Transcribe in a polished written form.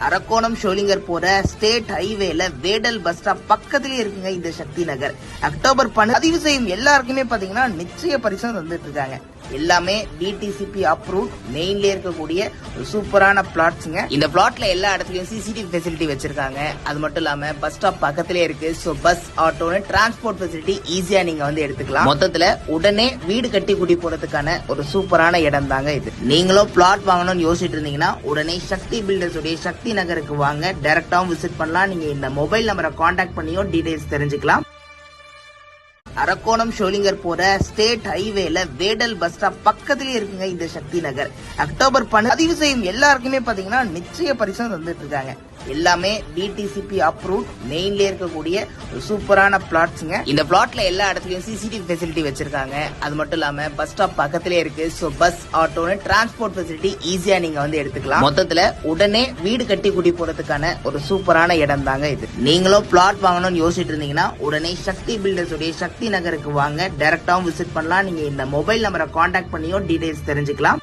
அரக்கோணம் ஷோலிங்கர் போற ஸ்டேட் ஹைவேல Vedal bus stop பக்கத்திலேயே இருக்குங்க இந்த சக்தி நகர். அக்டோபர் 12 பதிவு செய்யும் எல்லாருக்குமே பாத்தீங்கன்னா நிச்சய பரிசு வந்துட்டு இருக்காங்க. எல்லாமே டிடிசிபி அப்ரூவ் மெயின்ல இருக்கக்கூடிய ஒரு சூப்பரான பிளாட்ஸ்ங்க. இந்த பிளாட்ல எல்லா இடத்துலயும் சிசிடிவி ஃபெசிலிட்டி வச்சிருக்காங்க. அது மட்டும் இல்லாம பஸ் ஸ்டாப் பக்கத்திலே இருக்கு. சோ பஸ் ஆட்டோன்னு டிரான்ஸ்போர்ட் ஃபெசிலிட்டி ஈஸியா நீங்க வந்து எடுத்துக்கலாம். மொத்தத்துல உடனே வீடு கட்டி குடி போறதுக்கான ஒரு சூப்பரான இடம் தாங்க இது. நீங்களும் பிளாட் வாங்கணும்னு யோசிச்சுட்டு இருந்தீங்கன்னா உடனே சக்தி பில்டர்ஸ் உடைய சக்தி நகருக்கு வாங்க. டைரக்டாவும் விசிட் பண்ணலாம். நீங்க இந்த மொபைல் நம்பரை கான்டாக்ட் பண்ணியும் டீடைல்ஸ் தெரிஞ்சுக்கலாம். அரக்கோணம் ஷோலிங்கர் போற ஸ்டேட் ஹைவேல வேடல் பஸ் ஸ்டாப் பக்கத்திலேயே இருக்குங்க இந்த சக்தி நகர். அக்டோபர் 12 பதிவு செய்யும் எல்லாருக்குமே பாத்தீங்கன்னா நிச்சய பரிசு வந்துட்டு இருக்காங்க. எல்லாமே டிடிசிபி அப்ரூவ் மெயின்ல இருக்கக்கூடிய ஒரு சூப்பரான பிளாட்ஸ்ங்க. இந்த பிளாட்ல எல்லா இடத்துலயும் சிசிடிவி ஃபெசிலிட்டி வச்சிருக்காங்க. அது மட்டும் இல்லாம பஸ் ஸ்டாப் பக்கத்திலே இருக்கு. சோ பஸ் ஆட்டோன்னு டிரான்ஸ்போர்ட் ஃபெசிலிட்டி ஈஸியா நீங்க வந்து எடுத்துக்கலாம். மொத்தத்துல உடனே வீடு கட்டி குடி போறதுக்கான ஒரு சூப்பரான இடம் தாங்க இது. நீங்களும் பிளாட் வாங்கணும்னு யோசிச்சுட்டு இருந்தீங்கன்னா உடனே சக்தி பில்டர்ஸ் உடைய சக்தி நகருக்கு வாங்க. டைரக்டாவும் விசிட் பண்ணலாம். நீங்க இந்த மொபைல் நம்பரை கான்டாக்ட் பண்ணியும் டீடைல்ஸ் தெரிஞ்சுக்கலாம்.